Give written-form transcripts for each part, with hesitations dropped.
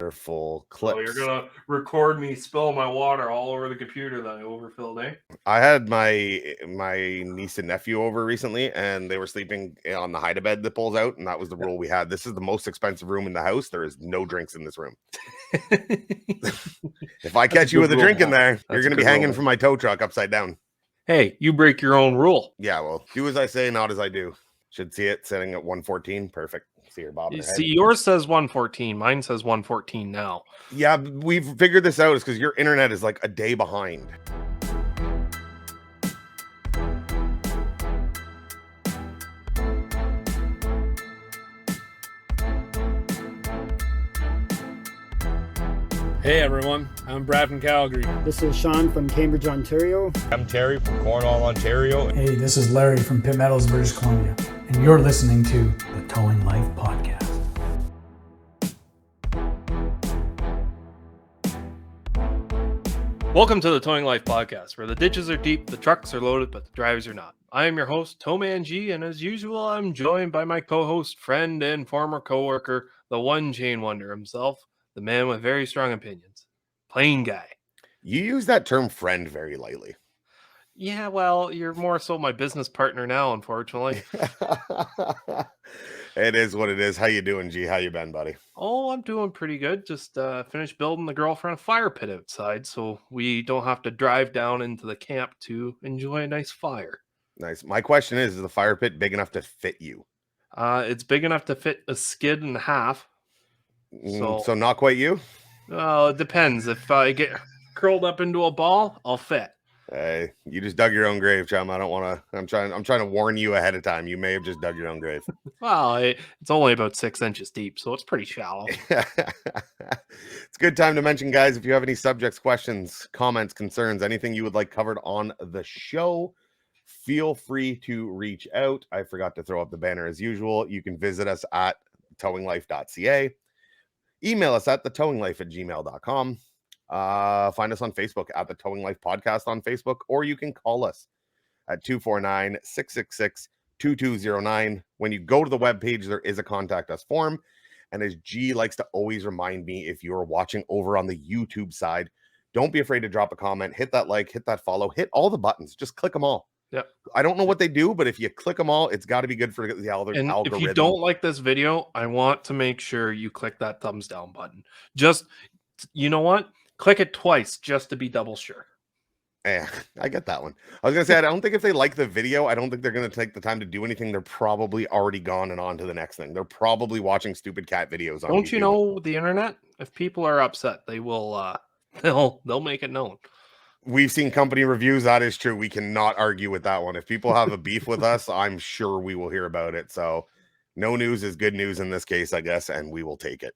Wonderful So clips. you're going to record me spill my water all over the computer that I overfilled, eh? I had my niece and nephew over recently, and they were sleeping on the hide-a-bed that pulls out, and that was the rule we had. This is the most expensive room in the house. There is no drinks in this room. If I catch you with a drink in there, you're going to be hanging from my tow truck upside down. Hey, you break your own rule. Yeah, well, do as I say, not as I do. Should see it sitting at 114. Perfect. See her bobbing her head. See, yours says 114. Mine says 114 now. Yeah, we've figured this out. It's because your internet is like a day behind. Hey everyone, I'm Brad from Calgary. This is Sean from Cambridge, Ontario. I'm Terry from Cornwall, Ontario. Hey, this is Larry from Pitt Meadows, British Columbia, and you're listening to the Towing Life Podcast. Welcome to the Towing Life Podcast, where the ditches are deep, the trucks are loaded, but the drivers are not. I am your host, TowManG, and as usual, I'm joined by my co-host, friend, and former co-worker, the one chain wonder himself, the man with very strong opinions, PlainGuy. You use that term friend very lightly. Yeah, well, you're more so my business partner now, unfortunately. It is what it is. How you doing, G? How you been, buddy? Oh, I'm doing pretty good. Just finished building the girlfriend a fire pit outside, so we don't have to drive down into the camp to enjoy a nice fire. Nice. My question is the fire pit big enough to fit you? It's big enough to fit a skid and a half. So not quite you? Well, it depends. If I get curled up into a ball, I'll fit. Hey, you just dug your own grave, chum. I don't want to. I'm trying to warn you ahead of time. You may have just dug your own grave. Well, it's only about 6 inches deep, so it's pretty shallow. It's a good time to mention, guys, if you have any subjects, questions, comments, concerns, anything you would like covered on the show, feel free to reach out. I forgot to throw up the banner as usual. You can visit us at towinglife.ca. Email us at thetowinglife@gmail.com. Find us on Facebook at the Towing Life Podcast on Facebook, or you can call us at 249-666-2209. When you go to the webpage, there is a contact us form. And as G likes to always remind me, if you're watching over on the YouTube side, don't be afraid to drop a comment, hit that like, hit that follow, hit all the buttons, just click them all. Yeah. I don't know what they do, but if you click them all, it's got to be good for the algorithm. And if you don't like this video, I want to make sure you click that thumbs down button. Just, you know what? Click it twice just to be double sure. Yeah, I get that one. I was going to say, I don't think if they like the video, I don't think they're going to take the time to do anything. They're probably already gone and on to the next thing. They're probably watching stupid cat videos on Don't YouTube. You know the internet? If people are upset, they will they'll make it known. We've seen company reviews. That is true. We cannot argue with that one. If people have a beef with us, I'm sure we will hear about it. So no news is good news in this case, I guess, and we will take it.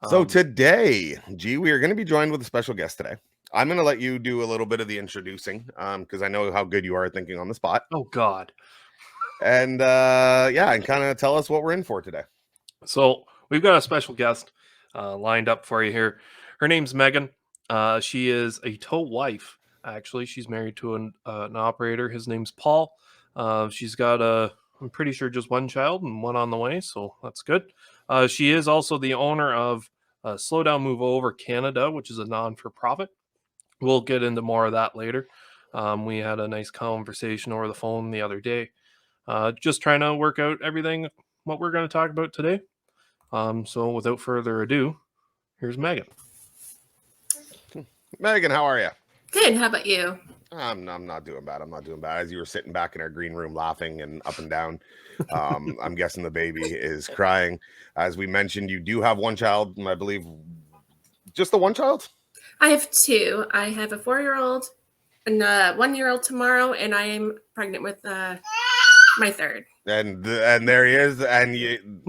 So today, G, we are going to be joined with a special guest today. I'm going to let you do a little bit of the introducing because I know how good you are at thinking on the spot. Oh, God. And and kind of tell us what we're in for today. So we've got a special guest lined up for you here. Her name's Meaghan. She is a tow wife. Actually, she's married to an operator. His name's Paul. She's got I'm pretty sure just one child and one on the way, so that's good. She is also the owner of Slow Down Move Over Canada, which is a non-for-profit. We'll get into more of that later. We had a nice conversation over the phone the other day, just trying to work out everything, what we're going to talk about today. So without further ado, here's Meaghan. Meaghan, how are you? Good. How about you? I'm not doing bad. I'm not doing bad. As you were sitting back in our green room laughing and up and down, I'm guessing the baby is crying. As we mentioned, you do have one child, I believe. Just the one child? I have two. I have a 4-year-old and a 1-year-old tomorrow, and I am pregnant with my third. And there he is. And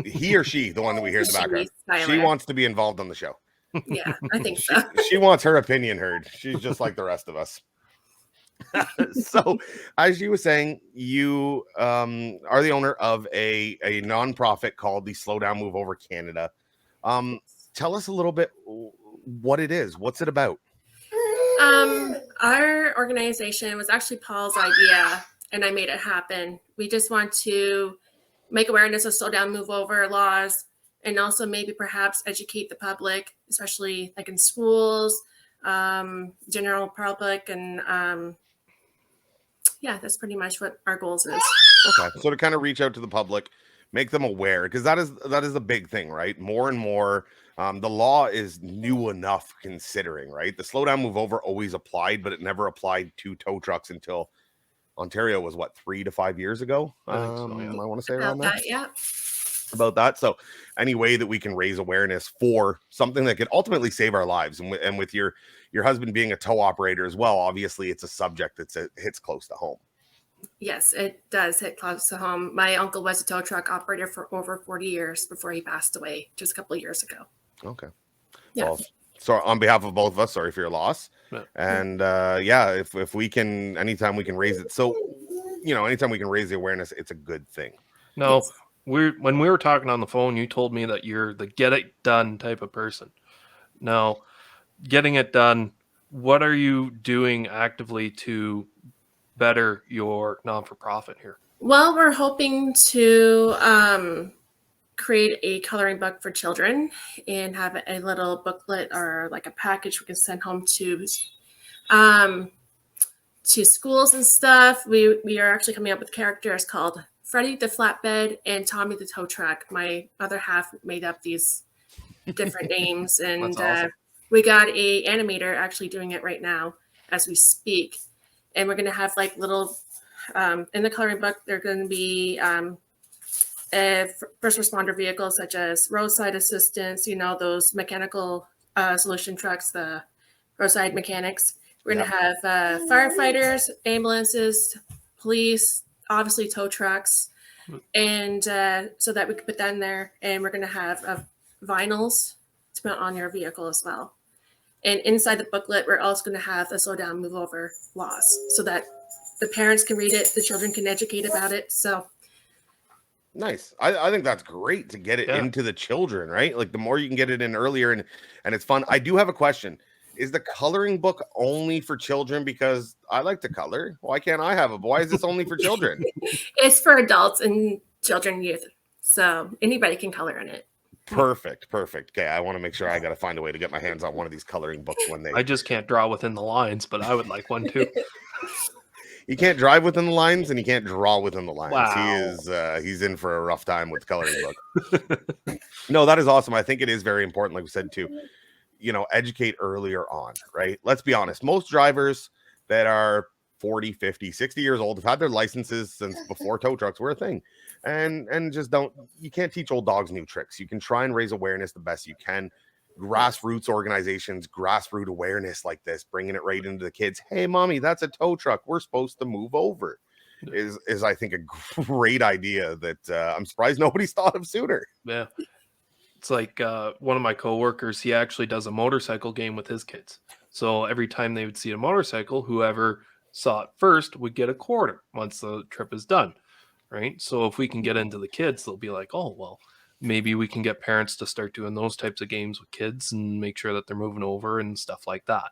he or she, the one that we hear in the background, she wants to be involved on the show. Yeah, I think so. She wants her opinion heard. She's just like the rest of us. So, as you were saying, you are the owner of a nonprofit called the Slow Down Move Over Canada. Tell us a little bit what it is. What's it about? Our organization was actually Paul's idea, and I made it happen. We just want to make awareness of slow down, move over laws and also maybe perhaps educate the public, especially like in schools, general public, and yeah, that's pretty much what our goals is. Okay, so to kind of reach out to the public, make them aware, because that is a big thing, right? More and more, the law is new enough considering, right? The slow down, move over always applied, but it never applied to tow trucks until Ontario was what, 3 to 5 years ago. I think so, yeah. I want to say About around that. yeah. About that. So any way that we can raise awareness for something that could ultimately save our lives, and with your husband being a tow operator as well, obviously it's a subject that hits close to home. Yes, it does hit close to home. My uncle was a tow truck operator for over 40 years before he passed away just a couple of years ago. Okay. Yeah. Well, so on behalf of both of us, sorry for your loss. Yeah. And yeah, if we can, anytime we can raise it, so anytime we can raise the awareness, it's a good thing. No, Yes. when we were talking on the phone, you told me that you're the get it done type of person. Now, getting it done, what are you doing actively to better your non-for-profit here? Well, we're hoping to create a coloring book for children and have a little booklet or like a package we can send home to schools and stuff. We are actually coming up with characters called Freddie the Flatbed and Tommy the Tow Truck. My other half made up these different names, and That's awesome. we got a animator actually doing it right now as we speak. And we're going to have like little in the coloring book, they're going to be first responder vehicles such as roadside assistance, those mechanical solution trucks, the roadside mechanics. We're going to have firefighters, ambulances, police, obviously tow trucks, and so that we can put that in there. And we're going to have vinyls to put on your vehicle as well. And inside the booklet, we're also going to have the slow down, move over laws so that the parents can read it, the children can educate about it. So nice. I think that's great to get it into the children, right? Like the more you can get it in earlier and it's fun. I do have a question. Is the coloring book only for children? Because I like to color. Why can't I have it? Why is this only for children? it's for adults and children and youth. So anybody can color in it. Perfect. Okay, I want to make sure I got to find a way to get my hands on one of these coloring books when they. I just can't draw within the lines, but I would like one too. He can't drive within the lines and he can't draw within the lines. Wow. He's in for a rough time with the coloring book. No, that is awesome. I think it is very important, like we said too, educate earlier on, right? Let's be honest. Most drivers that are 40, 50, 60 years old have had their licenses since before tow trucks were a thing. And just you can't teach old dogs new tricks. You can try and raise awareness the best you can. Grassroots organizations, grassroots awareness like this, bringing it right into the kids. Hey, mommy, that's a tow truck. We're supposed to move over. Is I think a great idea that I'm surprised nobody's thought of sooner. Yeah. It's like one of my coworkers, he actually does a motorcycle game with his kids. So every time they would see a motorcycle, whoever saw it first would get a quarter once the trip is done. Right. So if we can get into the kids, they'll be like, oh, well, maybe we can get parents to start doing those types of games with kids and make sure that they're moving over and stuff like that.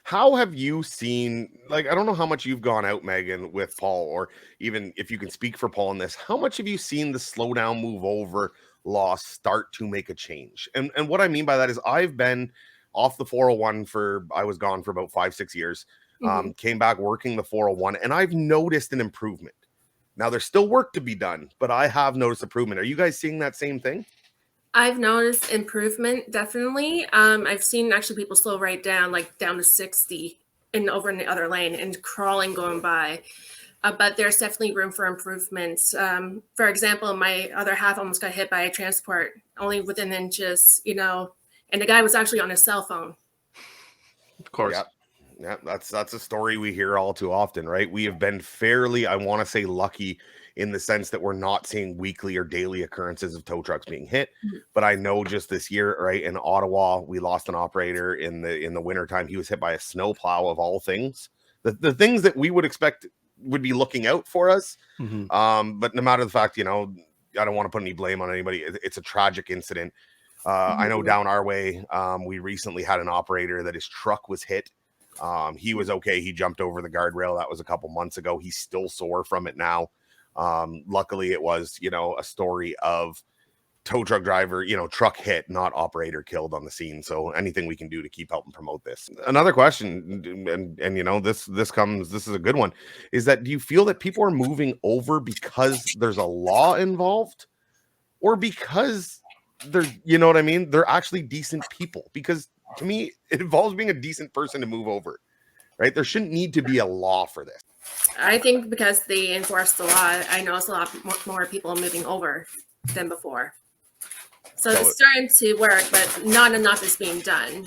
How have you seen, like, I don't know how much you've gone out, Meaghan, with Paul, or even if you can speak for Paul in this, how much have you seen the slow down, move over law start to make a change? And what I mean by that is I've been off the 401 I was gone for about 5-6 years, came back working the 401, and I've noticed an improvement. Now, there's still work to be done, but I have noticed improvement. Are you guys seeing that same thing? I've noticed improvement, definitely. I've seen actually people slow right down, like down to 60 and over in the other lane and crawling going by. But there's definitely room for improvements. For example, my other half almost got hit by a transport only within inches, and the guy was actually on his cell phone. Of course. Yeah, that's a story we hear all too often, right? We have been fairly, I want to say, lucky in the sense that we're not seeing weekly or daily occurrences of tow trucks being hit. But I know just this year, right, in Ottawa, we lost an operator in the wintertime. He was hit by a snowplow of all things. The things that we would expect would be looking out for us. But no matter the fact, I don't want to put any blame on anybody. It's a tragic incident. I know down our way, we recently had an operator that his truck was hit. He was okay. He jumped over the guardrail. That was a couple months ago. He's still sore from it now. Luckily it was, a story of tow truck driver, truck hit, not operator killed on the scene. So anything we can do to keep helping promote this. Another question, and this is a good one, is that do you feel that people are moving over because there's a law involved, or because they're, what I mean? They're actually decent people? Because to me, it involves being a decent person to move over, right? There shouldn't need to be a law for this. I think because they enforce the law, I notice a lot more people moving over than before. So it's starting to work, but not enough is being done.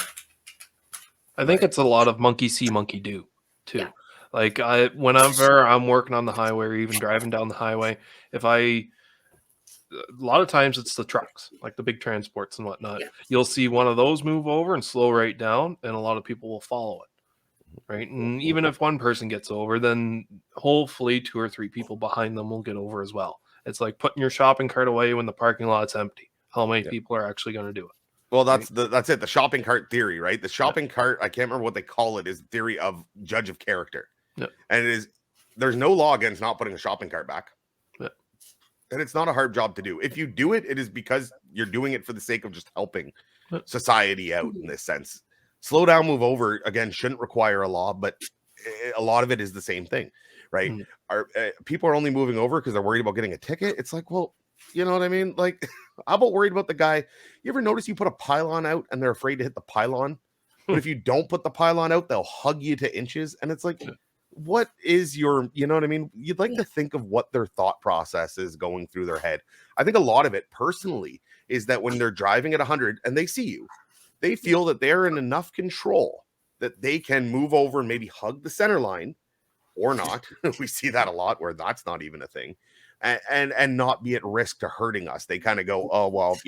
I think it's a lot of monkey see, monkey do, too. Yeah. Like whenever I'm working on the highway or even driving down the highway, a lot of times it's the trucks, like the big transports and whatnot. Yeah. You'll see one of those move over and slow right down, and a lot of people will follow it. Right. And even if one person gets over, then hopefully 2 or 3 people behind them will get over as well. It's like putting your shopping cart away when the parking lot's empty. How many people are actually going to do it? Well, that's it. The shopping cart theory, right? The shopping cart, I can't remember what they call it, is the theory of judge of character. Yeah. And there's no law against not putting a shopping cart back. Yeah. And it's not a hard job to do. If you do it, it is because you're doing it for the sake of just helping society out in this sense. Slow down, move over, again, shouldn't require a law, but a lot of it is the same thing, right? People are only moving over because they're worried about getting a ticket. It's like, well, you know what I mean? Like, how about worried about the guy? You ever notice you put a pylon out and they're afraid to hit the pylon? But if you don't put the pylon out, they'll hug you to inches. And it's like, what is your, you know what I mean? You'd like to think of what their thought process is going through their head. I think a lot of it personally is that when they're driving at 100 and they see you, they feel that they're in enough control that they can move over and maybe hug the center line or not. We see that a lot where that's not even a thing. And not be at risk to hurting us. Are kind of go, oh, well,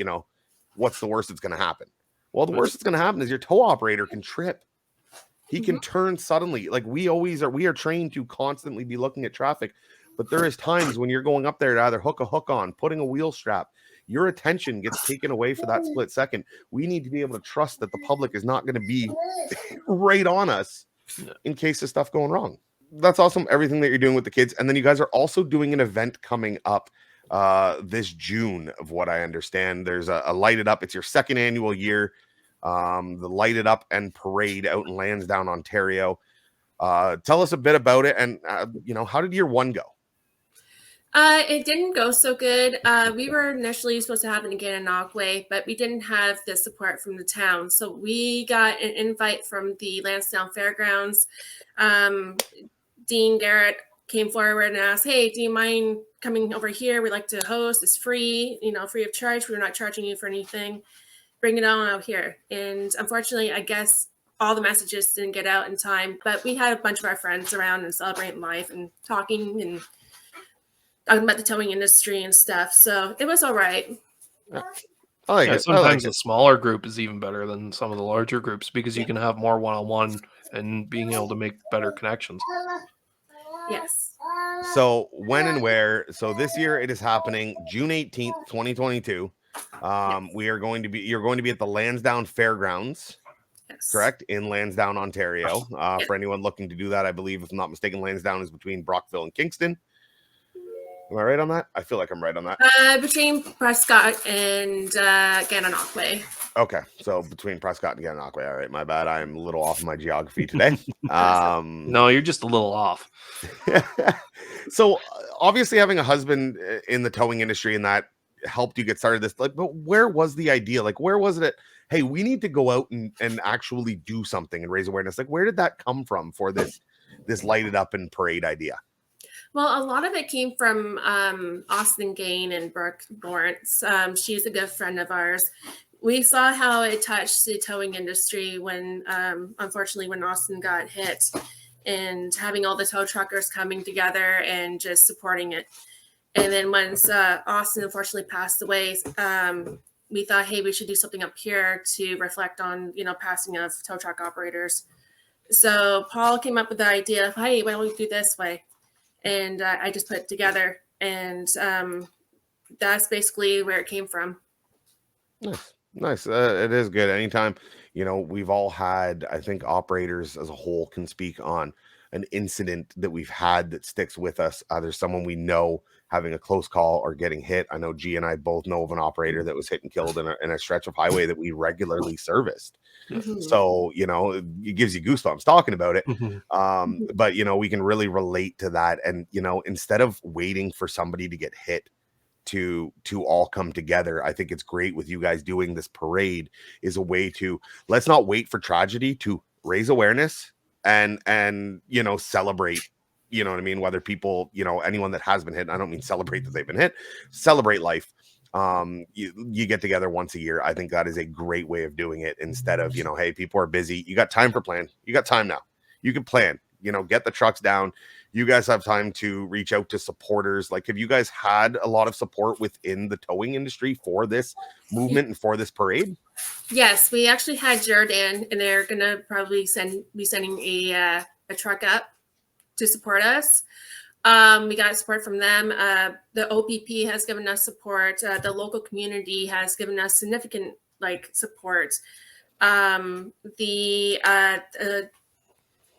what's the worst that's going to happen? Well, the worst that's going to happen is your tow operator can trip. He can turn suddenly. Like we are trained to constantly be looking at traffic, but there is times when you're going up there to either hook a hook on, putting a wheel strap, your attention gets taken away for that split second. We need to be able to trust that the public is not going to be right on us in case of stuff going wrong. That's awesome, everything that you're doing with the kids. And then you guys are also doing an event coming up this June, of what I understand. There's a Light It Up. It's your 2nd annual year. The Light It Up and Parade out in Lansdowne, Ontario. Tell us a bit about it, and how did year 1 go? It didn't go so good. We were initially supposed to have it again in Knockway, but we didn't have the support from the town. So we got an invite from the Lansdowne Fairgrounds. Dean Garrett came forward and asked, hey, do you mind coming over here? We'd like to host. It's free, free of charge. We're not charging you for anything. Bring it on out here. And unfortunately, I guess all the messages didn't get out in time, but we had a bunch of our friends around and celebrating life and talking and talking about the towing industry and stuff. So it was all right. I like it. Sometimes a smaller group is even better than some of the larger groups because you can have more one-on-one and being able to make better connections. Yes. So when and where? So this year it is happening June 18th, 2022. You're going to be at the Lansdowne Fairgrounds. Yes. Correct, in Lansdowne, Ontario. For anyone looking to do that, I believe, if I'm not mistaken, Lansdowne is between Brockville and Kingston. Am I right on that? I feel like I'm right on that. Between Prescott and Gananoque. Okay, so between Prescott and Gananoque. All right, my bad. I'm a little off my geography today. No, you're just a little off. So obviously having a husband in the towing industry and that helped you get started this, like, but where was the idea? Like, where was it? Hey, we need to go out and actually do something and raise awareness. Like, where did that come from for this Light It Up and Parade idea? Well, a lot of it came from Austin Gain and Brooke Lawrence. She's a good friend of ours. We saw how it touched the towing industry when, unfortunately, when Austin got hit, and having all the tow truckers coming together and just supporting it. And then once Austin unfortunately passed away, we thought, hey, we should do something up here to reflect on, passing of tow truck operators. So Paul came up with the idea of, hey, why don't we do this way? And I just put it together, and that's basically where it came from. Nice. It is good. Anytime, we've all had, I think operators as a whole can speak on, an incident that we've had that sticks with us, either someone we know having a close call or getting hit. I know G and I both know of an operator that was hit and killed in a stretch of highway that we regularly serviced. Mhm. So, you know, it gives you goosebumps talking about it. Mhm. But, you know, we can really relate to that. And, you know, instead of waiting for somebody to get hit to all come together, I think it's great with you guys doing this parade is a way to, let's not wait for tragedy to raise awareness and you know, celebrate, you know what I mean, whether people, you know, anyone that has been hit, I don't mean celebrate that they've been hit, celebrate life. You get together once a year. I think that is a great way of doing it, instead of, you know, hey, people are busy, you got time for plan, you got time now, you can plan, you know, get the trucks down. You guys have time to reach out to supporters. Like, have you guys had a lot of support within the towing industry for this movement and for this parade? Yes, we actually had Jared in, and they're gonna probably be sending a truck up to support us. We got support from them. The OPP has given us support. The local community has given us significant support.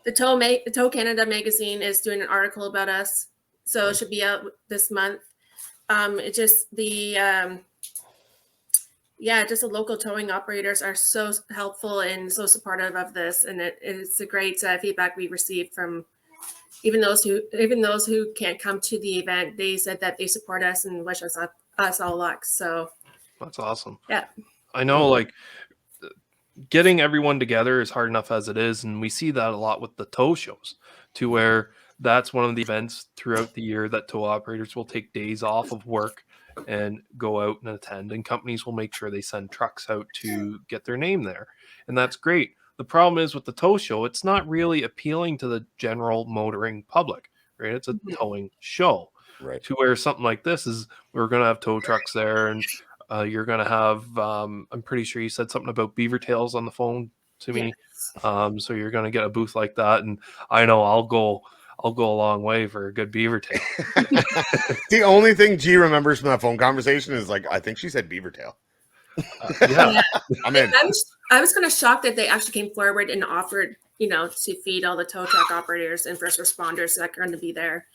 The Tow Canada magazine is doing an article about us, so it should be out this month. It just just the local towing operators are so helpful and so supportive of this, and it's a great feedback we received from even those who can't come to the event. They said that they support us and wish us all luck. So That's awesome. yeah, I know, like, getting everyone together is hard enough as it is, and we see that a lot with the tow shows, to where that's one of the events throughout the year that tow operators will take days off of work and go out and attend, and companies will make sure they send trucks out to get their name there, and that's great. The problem is with the tow show, it's not really appealing to the general motoring public, right? It's a towing show, Right. to where something like this is, we're going to have tow trucks there, and you're going to have, I'm pretty sure you said something about beaver tails on the phone to me. yes. So you're going to get a booth like that. And I know I'll go a long way for a good beaver tail. The only thing G remembers from that phone conversation is like, I think she said beaver tail. Yeah. I'm in. I was kind of shocked that they actually came forward and offered, to feed all the tow truck operators and first responders that are going to be there.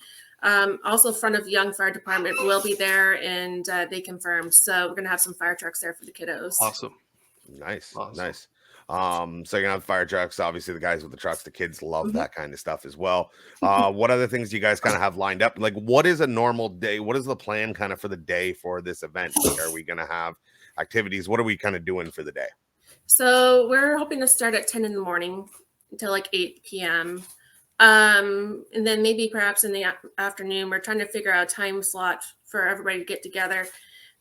Also, front of Young Fire Department will be there, and they confirmed. So we're going to have some fire trucks there for the kiddos. Awesome. Nice. Awesome. Nice. So you're gonna have fire trucks, obviously the guys with the trucks, the kids love that kind of stuff as well. What other things do you guys kind of have lined up? Like, what is a normal day? What is the plan kind of for the day for this event? Like, are we gonna have activities? What are we kind of doing for the day? So we're hoping to start at 10 in the morning until like 8 p.m. And then maybe perhaps in the afternoon, we're trying to figure out a time slot for everybody to get together.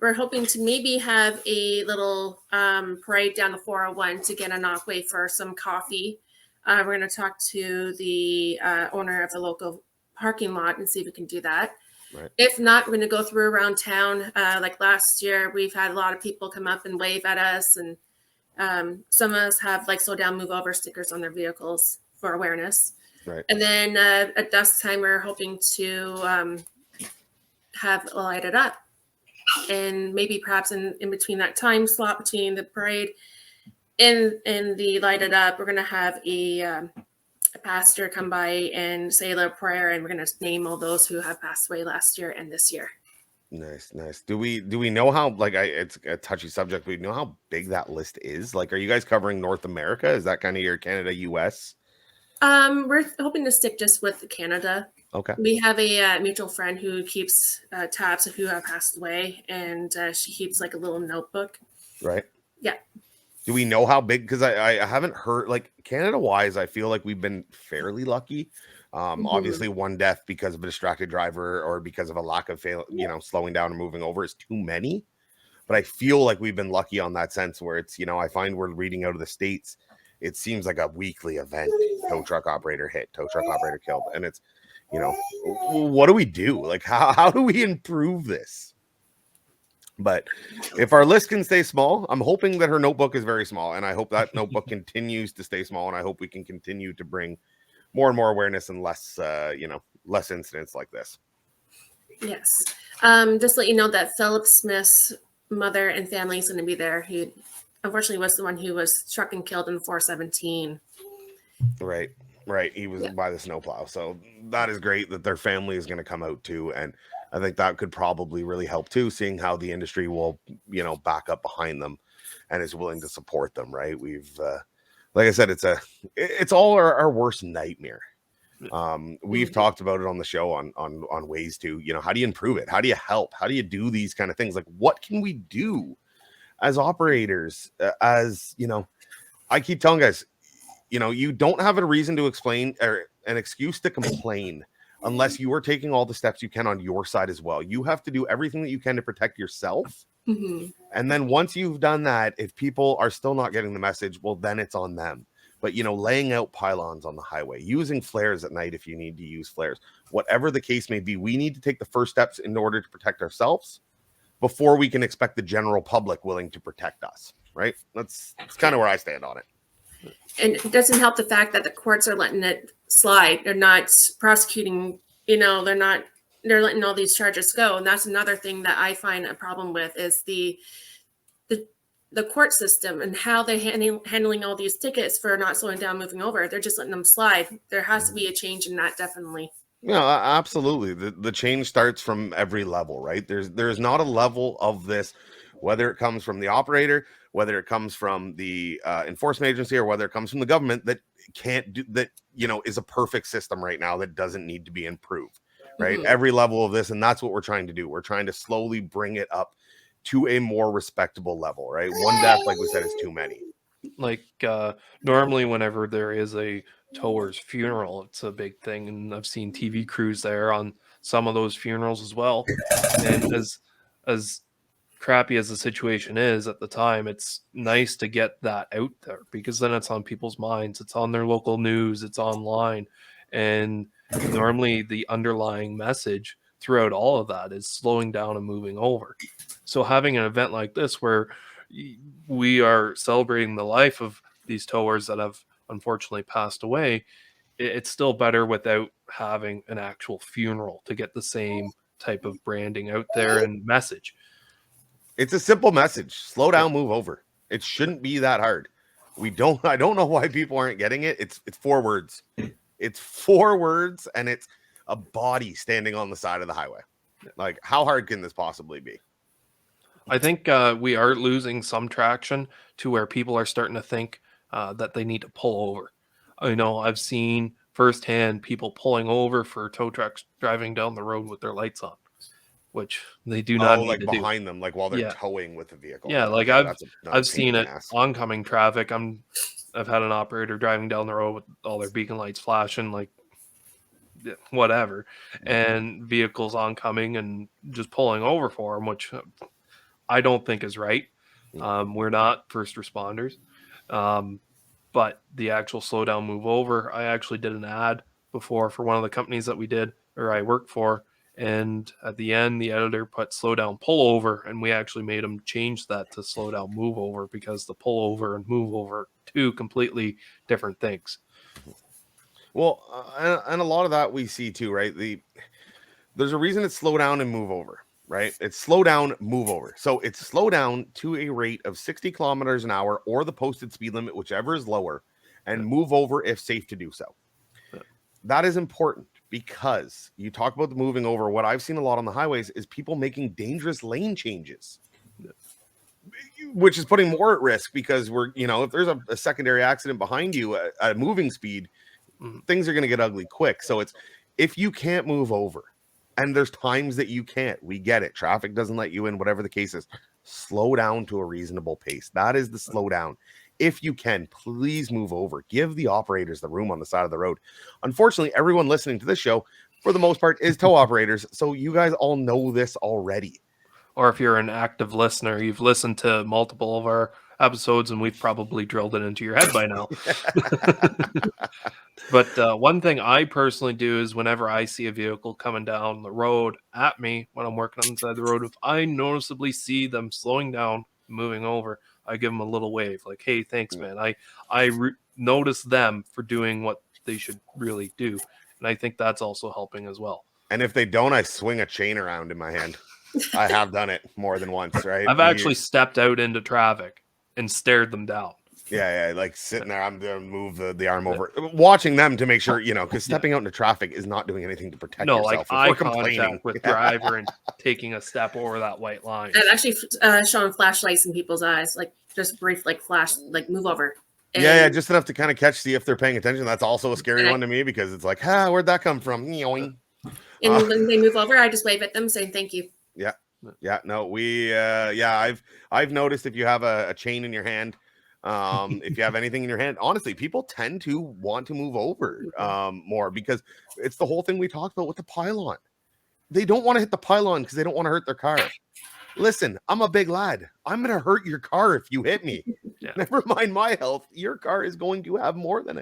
We're hoping to maybe have a little parade down the 401 to get a knockway for some coffee. We're going to talk to the owner of the local parking lot and see if we can do that. Right. If not, we're going to go through around town. Like last year, we've had a lot of people come up and wave at us, and some of us have like slow down, move over stickers on their vehicles for awareness. Right. And then at dusk time, we're hoping to have light it up. And maybe perhaps in between that time slot between the parade and the light it up, we're going to have a pastor come by and say a little prayer, and we're going to name all those who have passed away last year and this year. Nice. Do we know how, like, it's a touchy subject, but we know how big that list is? Like, are you guys covering North America? Is that kind of your Canada, US? We're hoping to stick just with Canada. Okay. We have a mutual friend who keeps tabs of who have passed away, and she keeps like a little notebook. Right. Yeah. Do we know how big? Because I haven't heard, like, Canada wise, I feel like we've been fairly lucky. Obviously one death because of a distracted driver or because of a lack of slowing down and moving over is too many. But I feel like we've been lucky on that sense where it's, I find we're reading out of the States, it seems like a weekly event. Tow truck operator hit, tow truck operator killed. And it's, what do we do? Like, how do we improve this? But if our list can stay small, I'm hoping that her notebook is very small, and I hope that notebook continues to stay small, and I hope we can continue to bring more and more awareness and less incidents like this. Yes. Just let you know that Philip Smith's mother and family is going to be there. He unfortunately was the one who was struck and killed in 417. Right. Right. He was by the snowplow. So that is great that their family is going to come out too. And I think that could probably really help too, seeing how the industry will, back up behind them and is willing to support them. Right. We've, like I said, it's all our worst nightmare. We've talked about it on the show on ways to, how do you improve it? How do you help? How do you do these kind of things? Like, what can we do as operators? I keep telling guys, you don't have a reason to explain or an excuse to complain unless you are taking all the steps you can on your side as well. You have to do everything that you can to protect yourself. Mm-hmm. And then once you've done that, if people are still not getting the message, well, then it's on them. But, laying out pylons on the highway, using flares at night if you need to use flares, whatever the case may be, we need to take the first steps in order to protect ourselves before we can expect the general public willing to protect us, right? That's kind of where I stand on it. And it doesn't help the fact that the courts are letting it slide. They're not prosecuting, they're letting all these charges go. And that's another thing that I find a problem with is the court system and how they're handling all these tickets for not slowing down, moving over. They're just letting them slide. There has to be a change in that, definitely. Absolutely. The change starts from every level, right? There's not a level of this, whether it comes from the operator, whether it comes from the enforcement agency, or whether it comes from the government, that can't do that, is a perfect system right now that doesn't need to be improved, right? Mm-hmm. Every level of this, and that's what we're trying to do. We're trying to slowly bring it up to a more respectable level, right? One death, like we said, is too many. Like normally whenever there is a tower's funeral, it's a big thing, and I've seen TV crews there on some of those funerals as well. And as crappy as the situation is at the time, it's nice to get that out there, because then it's on people's minds, it's on their local news, it's online. And normally the underlying message throughout all of that is slowing down and moving over. So having an event like this where we are celebrating the life of these towers that have unfortunately passed away, it's still better without having an actual funeral to get the same type of branding out there and message. It's a simple message. Slow down, move over. It shouldn't be that hard. I don't know why people aren't getting it. It's 4 words. It's 4 words, and it's a body standing on the side of the highway. Like, how hard can this possibly be? I think we are losing some traction to where people are starting to think that they need to pull over. I've seen firsthand people pulling over for tow trucks driving down the road with their lights on, which they do not need to behind do. them, like while they're towing with the vehicle. Yeah, like I've seen it oncoming traffic. I've had an operator driving down the road with all their beacon lights flashing, like whatever, and vehicles oncoming and just pulling over for them, which I don't think is right. We're not first responders. But the actual slow down, move over, I actually did an ad before for one of the companies that I worked for. And at the end, the editor put slow down, pull over. And we actually made them change that to slow down, move over, because the pull over and move over are 2 completely different things. Well, and a lot of that we see too, right? There's a reason it's slow down and move over. Right? It's slow down, move over. So it's slow down to a rate of 60 kilometers an hour or the posted speed limit, whichever is lower, and move over if safe to do so. That is important because you talk about the moving over. What I've seen a lot on the highways is people making dangerous lane changes, which is putting more at risk, because if there's a secondary accident behind you at moving speed, things are going to get ugly quick. So if you can't move over, and there's times that you can't, we get it. Traffic doesn't let you in, whatever the case is. Slow down to a reasonable pace. That is the slow down. If you can, please move over. Give the operators the room on the side of the road. Unfortunately, everyone listening to this show, for the most part, is tow operators. So you guys all know this already. Or if you're an active listener, you've listened to multiple of our episodes, and we've probably drilled it into your head by now. But one thing I personally do is whenever I see a vehicle coming down the road at me when I'm working on the side of the road, if I noticeably see them slowing down, moving over, I give them a little wave, like, hey, thanks, man. I notice them for doing what they should really do. And I think that's also helping as well. And if they don't, I swing a chain around in my hand. I have done it more than once, right? I've actually stepped out into traffic and stared them down. Yeah, like sitting there, I'm gonna move the arm over, watching them to make sure, because stepping out into traffic is not doing anything to protect No, like yourself. If eye we're complaining contact with driver and taking a step over that white line. And actually showing flashlights in people's eyes, like just brief, like flash, like move over. Yeah, And- just enough to kind of see if they're paying attention. That's also a scary And I- one to me because it's like, where'd that come from? And when they move over, I just wave at them saying thank you. Yeah, no, I've noticed if you have a chain in your hand, if you have anything in your hand, honestly, people tend to want to move over more because it's the whole thing we talked about with the pylon. They don't want to hit the pylon because they don't want to hurt their car. Listen, I'm a big lad. I'm going to hurt your car if you hit me. Yeah. Never mind my health. Your car is going to have more than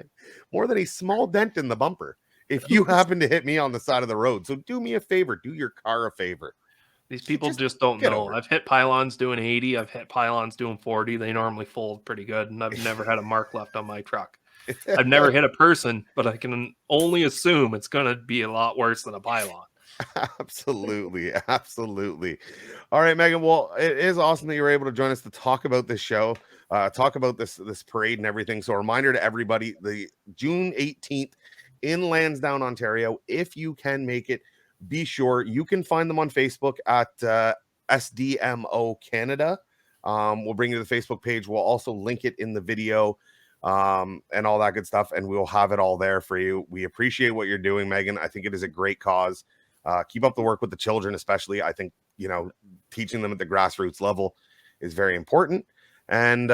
a small dent in the bumper if you happen to hit me on the side of the road. So do me a favor. Do your car a favor. These people Just just don't get know. over it. I've hit pylons doing 80. I've hit pylons doing 40. They normally fold pretty good, and I've never had a mark left on my truck. I've never hit a person, but I can only assume it's going to be a lot worse than a pylon. Absolutely. All right, Meaghan. Well, it is awesome that you were able to join us to talk about this show, talk about this parade and everything. So a reminder to everybody, the June 18th in Lansdowne, Ontario. If you can make it, be sure you can find them on Facebook at SDMO Canada. We'll bring you to the Facebook page. We'll also link it in the video and all that good stuff, and we'll have it all there for you. We appreciate what you're doing, Meaghan. I think it is a great cause. Keep up the work with the children, especially. I think, teaching them at the grassroots level is very important. And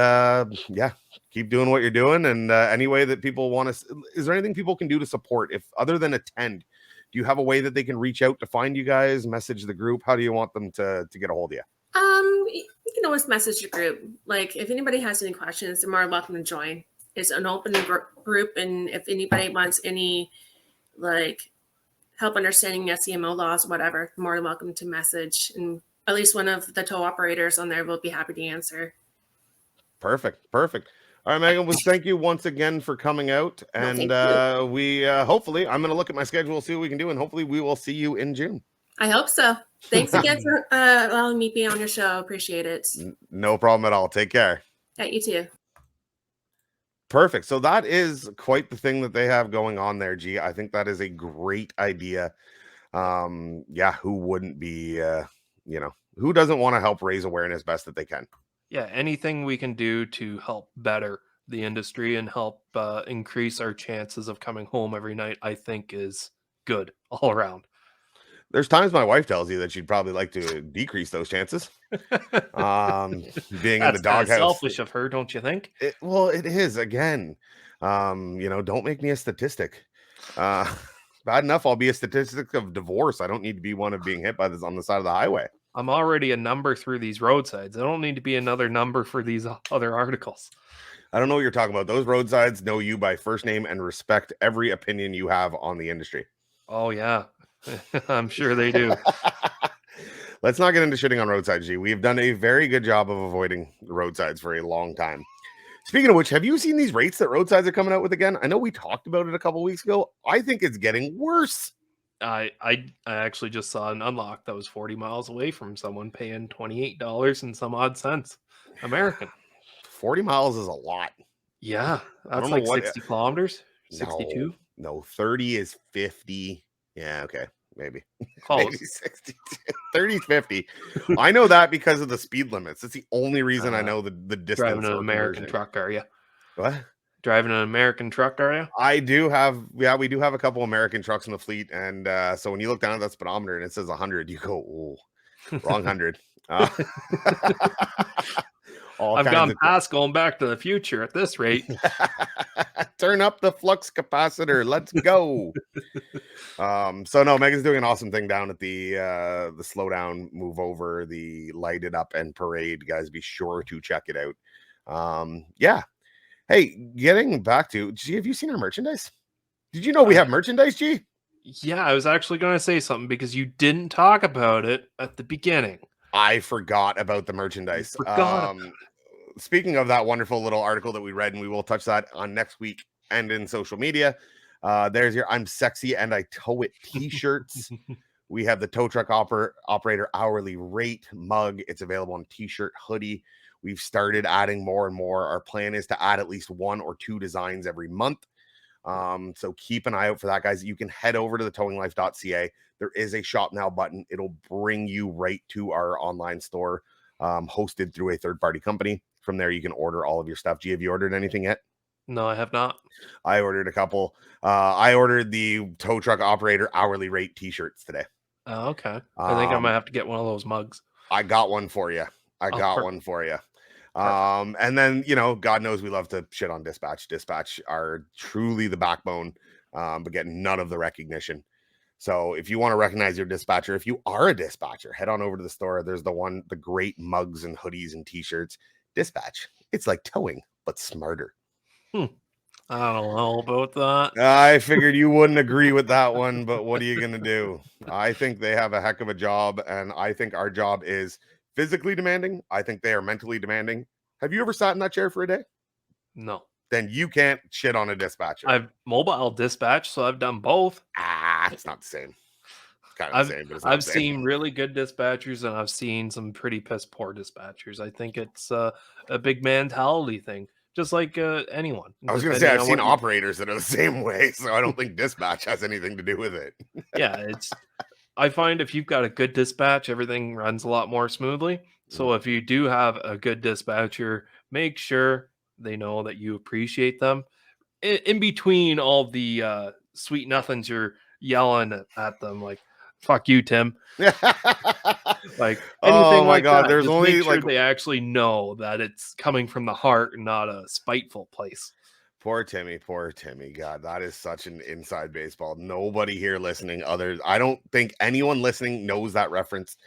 keep doing what you're doing. And any way that people want to, is there anything people can do to support, if other than attend? Do you have a way that they can reach out to find you guys, message the group? How do you want them to get a hold of you? You can always message the group. Like if anybody has any questions, they're more welcome to join. It's an open group, and if anybody wants any like help understanding SDMO laws, whatever, more than welcome to message, and at least one of the tow operators on there will be happy to answer. Perfect. All right, Meaghan, well, thank you once again for coming out. And we hopefully, I'm going to look at my schedule, see what we can do, and hopefully we will see you in June. I hope so. Thanks again for allowing me to be on your show. Appreciate it. No problem at all. Take care. Yeah, you too. Perfect. So that is quite the thing that they have going on there, G. I think that is a great idea. Who wouldn't be, who doesn't want to help raise awareness best that they can? Yeah, anything we can do to help better the industry and help increase our chances of coming home every night, I think is good all around. There's times my wife tells you that she'd probably like to decrease those chances. Being in the doghouse. Selfish of her, don't you think? It is. Again, don't make me a statistic. Bad enough I'll be a statistic of divorce. I don't need to be one of being hit by this on the side of the highway. I'm already a number through these roadsides. I don't need to be another number for these other articles. I don't know what you're talking about. Those roadsides know you by first name and respect every opinion you have on the industry. Oh, yeah. I'm sure they do. Let's not get into shitting on roadsides, G. We've done a very good job of avoiding roadsides for a long time. Speaking of which, have you seen these rates that roadsides are coming out with again? I know we talked about it a couple weeks ago. I think it's getting worse. I actually just saw an unlock that was 40 miles away from someone paying $28 and some odd cents American. 40 miles is a lot. Yeah, that's like 60 kilometers. 62. No, 30 is 50. Yeah, okay, maybe. Close. Maybe 62. 30 is 50. I know that because of the speed limits. That's the only reason I know the distance. Driving an American truck, are you? What? Driving an American truck, are you? I do have, we do have a couple American trucks in the fleet, and so when you look down at that speedometer and it says 100, you go, oh, wrong 100. I've gone past going back to the future at this rate. Turn up the flux capacitor. Let's go. So no, Meaghan's doing an awesome thing down at the slow down, move over, the lighted up and parade. Guys, be sure to check it out. Yeah. Hey, getting back to G, have you seen our merchandise? Did you know we have merchandise, G? Yeah, I was actually going to say something because you didn't talk about it at the beginning. I forgot about the merchandise. Speaking of that wonderful little article that we read, and we will touch that on next week and in social media. There's your I'm Sexy and I Tow It t-shirts. We have the tow truck operator hourly rate mug. It's available on t-shirt, hoodie. We've started adding more and more. Our plan is to add at least 1 or 2 designs every month. So keep an eye out for that, guys. You can head over to the towinglife.ca. There is a shop now button. It'll bring you right to our online store, hosted through a third-party company. From there, you can order all of your stuff. G, have you ordered anything yet? No, I have not. I ordered a couple. I ordered the tow truck operator hourly rate t-shirts today. Oh, okay. I think I might have to get one of those mugs. I got one for you. One for you. And then, you know, God knows we love to shit on Dispatch. Dispatch are truly the backbone, but get none of the recognition. So if you want to recognize your dispatcher, if you are a dispatcher, head on over to the store. There's the great mugs and hoodies and t-shirts. Dispatch, it's like towing, but smarter. I don't know about that. I figured you wouldn't agree with that one, but what are you going to do? I think they have a heck of a job, and I think our job is physically demanding. I think they are mentally demanding. Have you ever sat in that chair for a day? No. Then you can't shit on a dispatcher. I've mobile dispatch, so I've done both. It's not the same. It's kind of the same, but it's not I've the same. seen really good dispatchers, and I've seen some pretty piss poor dispatchers. I think it's a big mentality thing, just like anyone. I was going to say, I've seen operators that are the same way, so I don't think dispatch has anything to do with it. Yeah, I find if you've got a good dispatch, everything runs a lot more smoothly. So if you do have a good dispatcher, make sure they know that you appreciate them. In between all the sweet nothings you're yelling at them, like "fuck you, Tim." Like anything like God, that. there's Just only make sure like they actually know that it's coming from the heart and not a spiteful place. Poor Timmy. God, that is such an inside baseball. Nobody here listening, I don't think anyone listening knows that reference.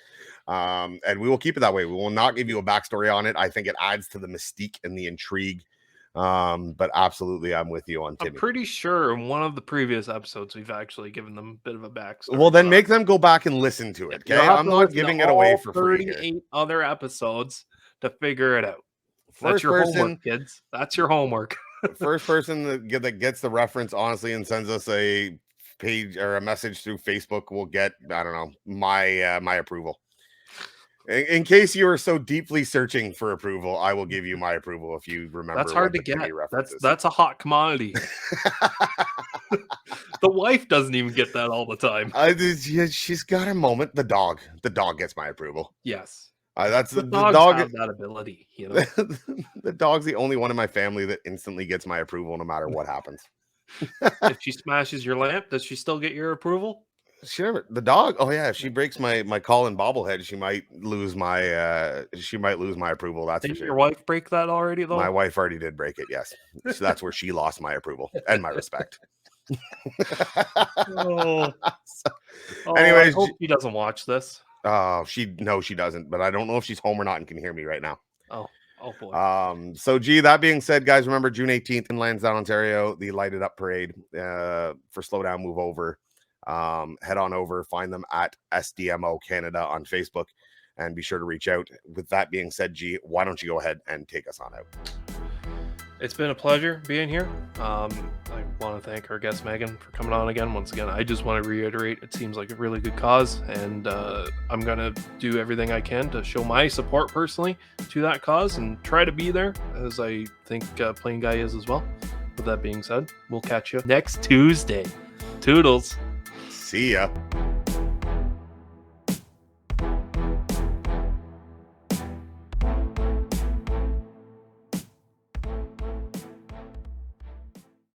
And we will keep it that way. We will not give you a backstory on it. I think it adds to the mystique and the intrigue. But absolutely, I'm with you on Timmy. I'm pretty sure in one of the previous episodes we've actually given them a bit of a backstory. Well, then make them go back and listen to it. Okay, I'm not giving it away for free. 38 other episodes to figure it out. That's your homework, kids. That's your homework. First person that gets the reference, honestly, and sends us a page or a message through Facebook will get, I don't know, my approval. In case you are so deeply searching for approval, I will give you my approval if you remember. That's hard to get. That's a hot commodity. The wife doesn't even get that all the time. She's got a moment. The dog gets my approval. Yes. That's the dogs dog have that ability, you know. The dog's the only one in my family that instantly gets my approval no matter what happens. If she smashes your lamp, does she still get your approval? Sure. The dog, oh yeah, if she breaks my Colin bobblehead, she might lose my approval. That's Didn't for sure. Your wife break that already though? My wife already did break it, yes. So that's where she lost my approval and my respect. Anyways, I hope she doesn't watch this. She doesn't, but I don't know if she's home or not and can hear me right now. Oh boy. So that being said, guys, remember June 18th in Lansdowne, Ontario, the Lighted Up Parade for Slow Down, Move Over. Head on over, find them at SDMO Canada on Facebook, and be sure to reach out. With that being said, G, why don't you go ahead and take us on out? It's been a pleasure being here. I want to thank our guest Meaghan for coming on again. Once again, I just want to reiterate, it seems like a really good cause, and I'm going to do everything I can to show my support personally to that cause and try to be there, as I think PlainGuy is as well. With that being said, we'll catch you next Tuesday. Toodles. See ya.